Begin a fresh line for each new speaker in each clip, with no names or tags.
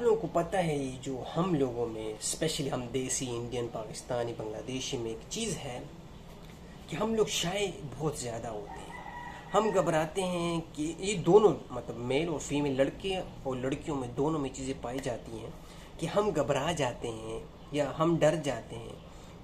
लोगों को पता है ये जो हम लोगों में स्पेशली हम देसी इंडियन पाकिस्तानी बांग्लादेशी में एक चीज़ है कि हम लोग शाय बहुत ज़्यादा होते हैं। हम घबराते हैं कि ये दोनों मतलब मेल और फीमेल लड़के और लड़कियों में दोनों में चीज़ें पाई जाती हैं कि हम घबरा जाते हैं या हम डर जाते हैं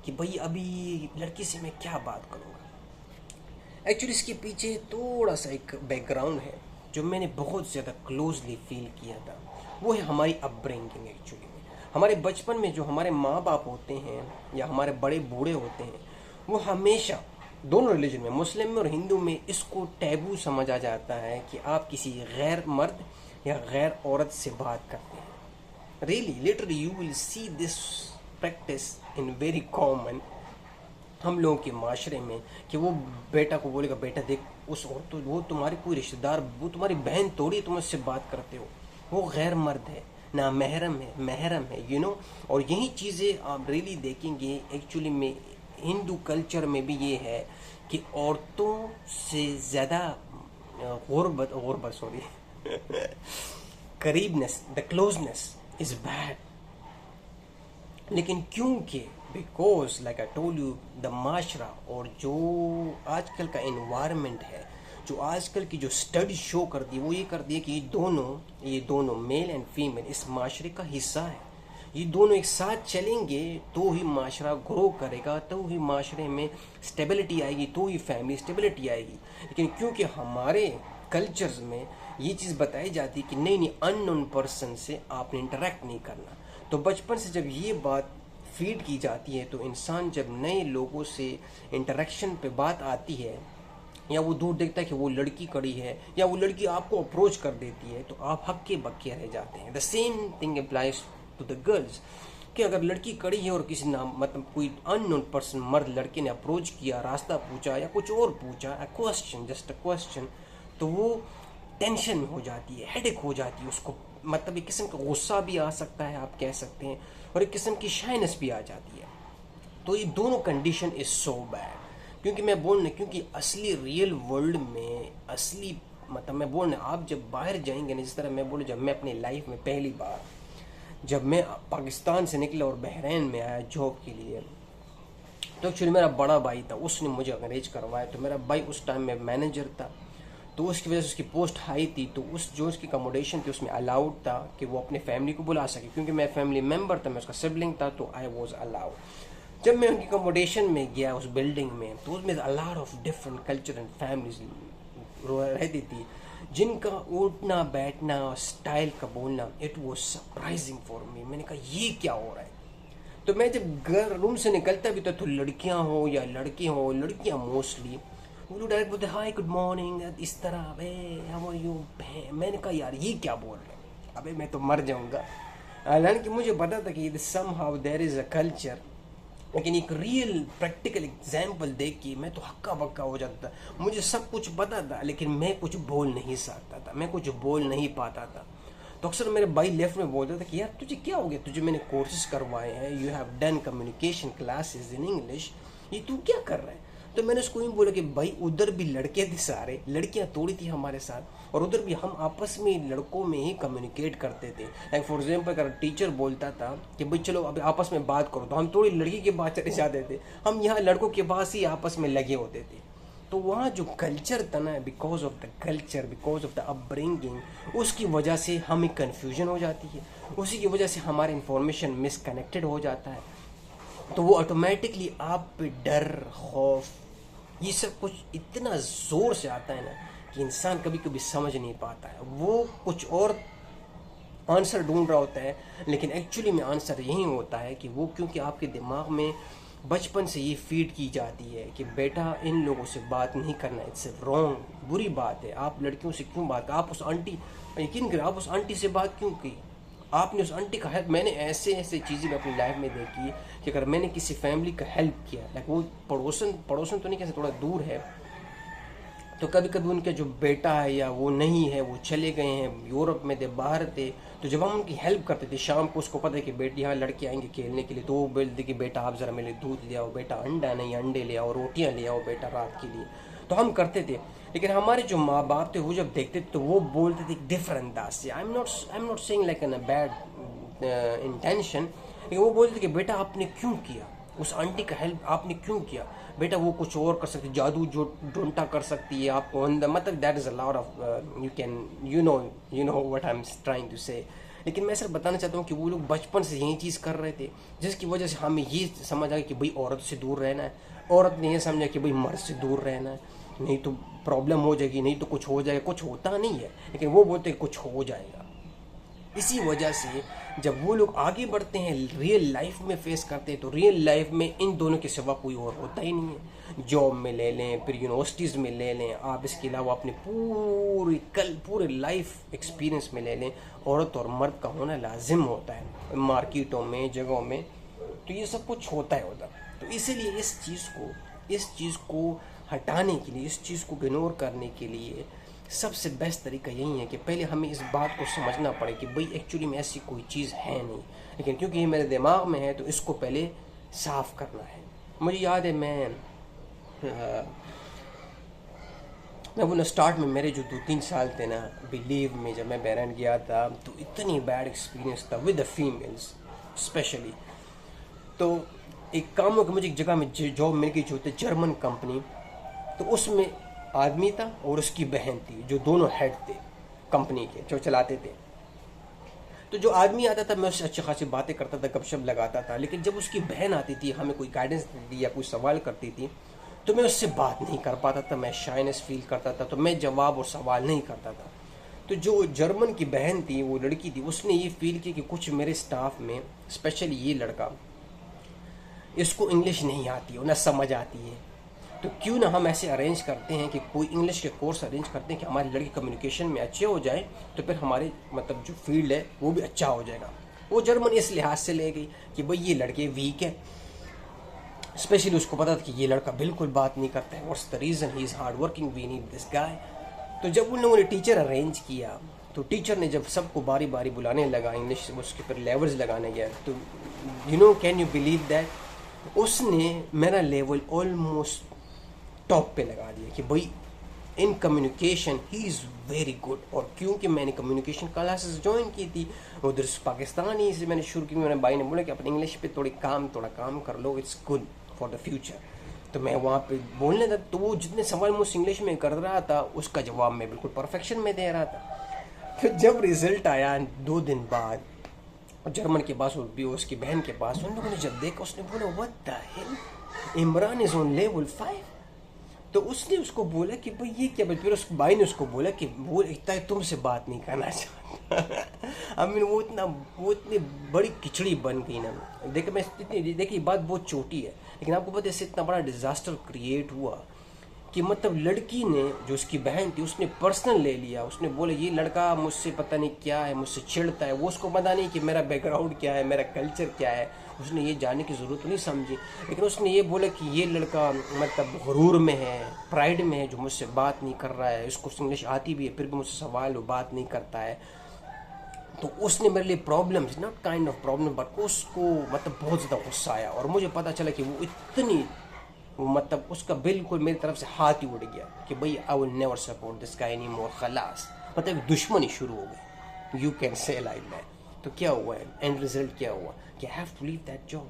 कि भाई अभी लड़की से मैं क्या बात करूँगा। एक्चुअली इसके पीछे थोड़ा सा एक बैकग्राउंड है जो मैंने बहुत ज़्यादा क्लोजली फील किया था। वो है हमारी अपब्रिंगिंग। एक्चुअली हमारे बचपन में जो हमारे माँ बाप होते हैं या हमारे बड़े बूढ़े होते हैं वो हमेशा दोनों रिलीजन में मुस्लिम में और हिंदू में इसको टैबू समझा जाता है कि आप किसी गैर मर्द या गैर औरत से बात करते हैं। Really literally you will see this practice in very common हम लोगों के माशरे में कि वो बेटा को बोलेगा बेटा देख उस औरत तो वो तुम्हारी कोई रिश्तेदार वो तुम्हारी बहन थोड़ी तुम उससे बात करते हो, वो गैर मर्द है ना महरम है और यही चीज़ें आप रियली देखेंगे एक्चुअली में हिंदू कल्चर में भी ये है कि औरतों से ज़्यादा गुरबत सॉरी करीबनेस द क्लोजनेस इज़ बैड। लेकिन क्योंकि because like I told you the माशरा और जो आजकल का एनवायरनमेंट है, जो आजकल की जो स्टडी शो कर दी वो ये कर दी कि ये दोनों मेल एंड फीमेल इस माशरे का हिस्सा है। ये दोनों एक साथ चलेंगे तो ही माशरा ग्रो करेगा, तो ही माशरे में स्टेबिलिटी आएगी, तो ही फैमिली स्टेबिलिटी आएगी। लेकिन क्योंकि हमारे कल्चर्स में ये चीज़ बताई जाती है कि नहीं अननोन पर्सन से आपने इंटरेक्ट नहीं करना, तो बचपन से जब ये बात फीड की जाती है तो इंसान जब नए लोगों से इंटरेक्शन पे बात आती है या वो दूर देखता है कि वो लड़की खड़ी है या वो लड़की आपको अप्रोच कर देती है तो आप हक्के बक्के रह जाते हैं। The same thing applies to the girls कि अगर लड़की खड़ी है और किसी नाम मतलब कोई अननोन पर्सन मर्द लड़के ने अप्रोच किया, रास्ता पूछा या कुछ और पूछा, जस्ट अ क्वेश्चन, तो वो टेंशन में हो जाती है, हेडेक हो जाती है उसको, मतलब एक किस्म का गुस्सा भी आ सकता है आप कह सकते हैं, और एक किस्म की शाइनेस भी आ जाती है। तो ये दोनों कंडीशन इज सो बैड। क्योंकि असली रियल वर्ल्ड में असली मतलब मैं बोलने आप जब बाहर जाएंगे ना, जिस तरह मैं बोलूँ जब मैं अपनी लाइफ में पहली बार जब मैं पाकिस्तान से निकला और बहरीन में आया जॉब के लिए, तो एक्चुअली मेरा बड़ा भाई था, उसने मुझे अंग्रेज करवाया। तो मेरा भाई उस टाइम में मैनेजर था, तो उसकी वजह से उसकी पोस्ट हाई थी, तो उस जो उसकी अकोमोडेशन थी उसमें अलाउड था कि वो अपने फैमिली को बुला सके। क्योंकि मैं फैमिली मेम्बर था, मैं उसका सिबलिंग था, तो आई वॉज अलाउड। जब मैं उनकी अकोमोडेशन में गया उस बिल्डिंग में, तो उसमें अ lot of different culture and families रहती थी, जिनका उठना बैठना स्टाइल का बोलना it was surprising for me. मैंने कहा ये क्या हो रहा है। तो मैं जब घर रूम से निकलता भी था तो लड़कियां हो या लड़के हो, लड़कियां मोस्टली वो लोग डायरेक्ट बोलते हाय गुड मॉर्निंग इस तरह, अबे हाउ आर यू। मैंने कहा यार ये क्या बोल रहे हैं, अबे मैं तो मर जाऊंगा। हालांकि मुझे पता था कि somehow there is a culture, लेकिन एक रियल प्रैक्टिकल एग्जाम्पल देख के मैं तो हक्का बक्का हो जाता था। मुझे सब कुछ पता था लेकिन मैं कुछ बोल नहीं सकता था, मैं कुछ बोल नहीं पाता था। तो अक्सर मेरे भाई लेफ्ट में बोलता था कि यार तुझे क्या हो गया, तुझे मैंने कोर्सेज करवाए हैं, you have done communication classes in English, ये तू क्या कर रहा है। तो मैंने उसको यूँ बोला कि भाई उधर भी लड़के थे सारे, लड़कियां थोड़ी थी हमारे साथ, और उधर भी हम आपस में लड़कों में ही कम्युनिकेट करते थे। लाइक फॉर एग्जाम्पल अगर टीचर बोलता था कि भाई चलो अभी आपस में बात करो, तो हम थोड़ी लड़की के पास चले जाते थे, हम यहाँ लड़कों के पास ही आपस में लगे होते थे। तो वहाँ जो कल्चर था ना, because of the culture, because of the upbringing, उसकी वजह से हमें कन्फ्यूजन हो जाती है, उसी की वजह से हमारा इंफॉर्मेशन मिसकनेक्टेड हो जाता है। तो वो ऑटोमेटिकली आप पे डर, खौफ, ये सब कुछ इतना ज़ोर से आता है ना कि इंसान कभी कभी समझ नहीं पाता है। वो कुछ और आंसर ढूंढ रहा होता है, लेकिन एक्चुअली में आंसर यही होता है कि वो क्योंकि आपके दिमाग में बचपन से ये फीड की जाती है कि बेटा इन लोगों से बात नहीं करना, इट्स रॉन्ग, बुरी बात है। आप लड़कियों से क्यों बात, आप उस आंटी, यकीन करें आप उस आंटी से बात क्यों की, आपने उस आंटी का हेल्प। मैंने ऐसे ऐसे चीज़ें अपनी लाइफ में देखी कि अगर मैंने किसी फैमिली का हेल्प किया, लाइक वो पड़ोसन तो नहीं कैसे थोड़ा दूर है, तो कभी कभी उनका जो बेटा है या वो नहीं है, वो चले गए हैं यूरोप में थे, बाहर थे, तो जब हम उनकी हेल्प करते थे शाम को, उसको पता है कि बेटी यहाँ लड़के आएंगे खेलने के लिए, तो वो बोलते कि बेटा आप ज़रा मेरे लिए दूध ले आओ, बेटा अंडा नहीं अंडे ले आओ, रोटियाँ ले आओ बेटा रात के लिए, तो हम करते थे। लेकिन हमारे जो माँ बाप थे वो जब देखते थे तो वो बोलते थे डिफरेंट अंदाज से। I am not saying like in a bad intention, लेकिन वो बोलते थे कि बेटा आपने क्यों किया, उस आंटी का हेल्प आपने क्यों किया, बेटा वो कुछ और कर सकती, जादू जो ढूंढा कर सकती है आपको अंदर, मतलब that is a lot of you know what I am trying to say. लेकिन मैं सर बताना चाहता हूँ कि वो लोग बचपन से यही चीज़ कर रहे थे, जिसकी वजह से हमें ये समझ आया कि भाई औरत से दूर रहना है, औरत ने ये समझा कि भाई मर्द से दूर रहना है, नहीं तो प्रॉब्लम हो जाएगी, नहीं तो कुछ हो जाएगा। कुछ होता नहीं है, लेकिन वो बोलते हैं कुछ हो जाएगा। इसी वजह से जब वो लोग आगे बढ़ते हैं, रियल लाइफ में फेस करते हैं, तो रियल लाइफ में इन दोनों के सिवा कोई और होता ही नहीं है। जॉब में ले लें, फिर यूनिवर्सिटीज़ में ले लें, आप इसके अलावा अपने पूरे लाइफ एक्सपीरियंस में ले लें, औरत और मर्द का होना लाजिम होता है मार्केटों में, जगहों में, तो ये सब कुछ होता है उधर। तो इसीलिए इस चीज़ को हटाने के लिए, इस चीज़ को इग्नोर करने के लिए सबसे बेस्ट तरीका यही है कि पहले हमें इस बात को समझना पड़े कि भाई एक्चुअली में ऐसी कोई चीज़ है नहीं, लेकिन क्योंकि ये मेरे दिमाग में है तो इसको पहले साफ करना है। मुझे याद है मैं वो स्टार्ट में मेरे जो 2-3 साल थे ना बिलीव में, जब मैं बहरैन गया था तो इतनी बैड एक्सपीरियंस था विद द फीमेल्स स्पेशली। तो एक काम हो कि मुझे एक जगह में जॉब मिल गई जो थी जर्मन कंपनी, तो उसमें आदमी था और उसकी बहन थी जो दोनों हेड थे कंपनी के, जो चलाते थे। तो जो आदमी आता था मैं उससे अच्छी खासी बातें करता था, गपशप लगाता था, लेकिन जब उसकी बहन आती थी हमें कोई गाइडेंस देती थी या कोई सवाल करती थी तो मैं उससे बात नहीं कर पाता था, मैं शाइनेस फील करता था, तो मैं जवाब और सवाल नहीं करता था। तो जो जर्मन की बहन थी, वो लड़की थी, उसने ये फील किया कि कुछ मेरे स्टाफ में स्पेशली ये लड़का, इसको इंग्लिश नहीं आती है, ना समझ आती है, तो क्यों ना हम ऐसे अरेंज करते हैं कि कोई इंग्लिश के कोर्स अरेंज करते हैं कि हमारी लड़की कम्युनिकेशन में अच्छे हो जाए, तो फिर हमारे मतलब जो फील्ड है वो भी अच्छा हो जाएगा। वो जर्मन इस लिहाज से ले गई कि भाई ये लड़के वीक है, स्पेशली उसको पता था कि ये लड़का बिल्कुल बात नहीं करता है, what's the reason, he is hard working, we need this guy. तो जब उन लोगों ने टीचर अरेंज किया तो टीचर ने जब सबको बारी बारी बुलाने लगा, इंग्लिश उसके फिर लेवल्स लगाने गया, तो कैन यू बिलीव दैट उसने मेरा लेवल ऑलमोस्ट टॉप पे लगा दिया कि भाई in communication he is very good. और क्योंकि मैंने कम्युनिकेशन क्लासेस ज्वाइन की थी उधर पाकिस्तानी से मैंने शुरू की, मेरे भाई ने बोला कि अपने इंग्लिश पे थोड़ा काम कर लो, it's good for the future. तो मैं वहाँ पे बोलने था, तो वो जितने सवाल मुझसे इंग्लिश में कर रहा था उसका जवाब मैं बिल्कुल परफेक्शन में दे रहा था। फिर जब रिजल्ट आया 2 दिन बाद जर्मन के पास और भी उसकी बहन के पास, उन लोगों ने जब देखा उसने बोला what the hell, Imran is on level 5। तो उसने उसको बोला कि भाई ये क्या, फिर उस भाई ने उसको बोला कि वो इतना तुमसे बात नहीं करना चाहता। आई मीन वो इतनी बड़ी खिचड़ी बन गई ना। देखिए बात बहुत छोटी है, लेकिन आपको पता है इससे इतना बड़ा डिजास्टर क्रिएट हुआ कि मतलब लड़की ने, जो उसकी बहन थी, उसने पर्सनल ले लिया। उसने बोला ये लड़का मुझसे पता नहीं क्या है, मुझसे चिढ़ता है, वो उसको पता नहीं कि मेरा बैकग्राउंड क्या है, मेरा कल्चर क्या है, उसने ये जानने की ज़रूरत नहीं समझी। लेकिन उसने ये बोला कि ये लड़का मतलब गुरूर में है, प्राइड में है, जो मुझसे बात नहीं कर रहा है, इसको इंग्लिश आती भी है फिर भी मुझसे सवाल वो बात नहीं करता है। तो उसने मेरे लिए problem, not kind of problem, but उसको मतलब बहुत ज़्यादा गुस्सा आया। और मुझे पता चला कि वो इतनी मतलब उसका बिल्कुल मेरी तरफ से हाथ ही उड़ गया कि भाई I will never support this guy any more, खलास, मतलब दुश्मनी शुरू हो गई, you can say like that. तो क्या हुआ है, एंड रिजल्ट क्या हुआ कि I have to leave that job.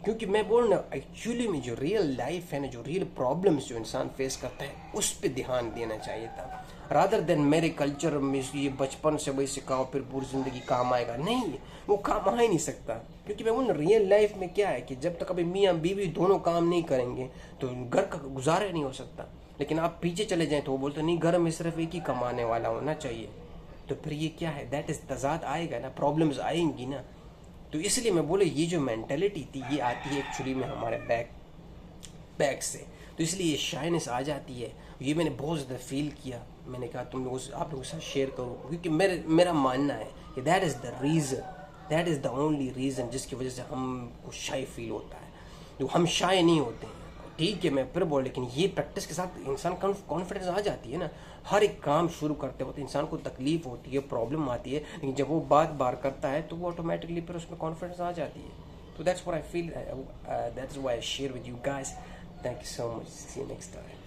क्योंकि मैं बोल रहा हूँ एक्चुअली में जो रियल लाइफ है ना, जो रियल प्रॉब्लम्स जो इंसान फेस करता है उस पर ध्यान देना चाहिए था, रादर देन मेरे कल्चर में ये बचपन से वही सिखाओ फिर पूरी ज़िंदगी काम आएगा। नहीं, वो काम आ ही नहीं सकता। क्योंकि मैं बोल रियल लाइफ में क्या है कि जब तक अभी मियाँ बीवी दोनों काम नहीं करेंगे तो घर का गुजारा नहीं हो सकता। लेकिन आप पीछे चले जाएँ तो वो बोलते नहीं, घर में सिर्फ एक ही कमाने वाला होना चाहिए। तो फिर ये क्या है, दैट इज़ तजाद आएगा ना, प्रॉब्लम्स आएंगी ना। तो इसलिए मैं बोले ये जो मेंटेलिटी थी ये आती है एक्चुअली में हमारे बैक से, तो इसलिए ये शाइनेस आ जाती है। ये मैंने बहुत ज़्यादा फील किया, मैंने कहा तुम लोगों से, आप लोगों के साथ शेयर करूँ, क्योंकि मेरा मानना है कि that is the reason, that is the only reason जिसकी वजह से हमको शाय फील होता है। तो हम शाय नहीं होते हैं, ठीक है मैं फिर बोल, लेकिन ये प्रैक्टिस के साथ इंसान कॉन्फिडेंस आ जाती है ना। हर एक काम शुरू करते वक्त इंसान को तकलीफ होती है, प्रॉब्लम आती है, लेकिन जब वो बात बार करता है तो वो ऑटोमेटिकली फिर उसमें कॉन्फिडेंस आ जाती है। तो that's what I feel, that's why I share with you guys. Thank you so much, see you next time.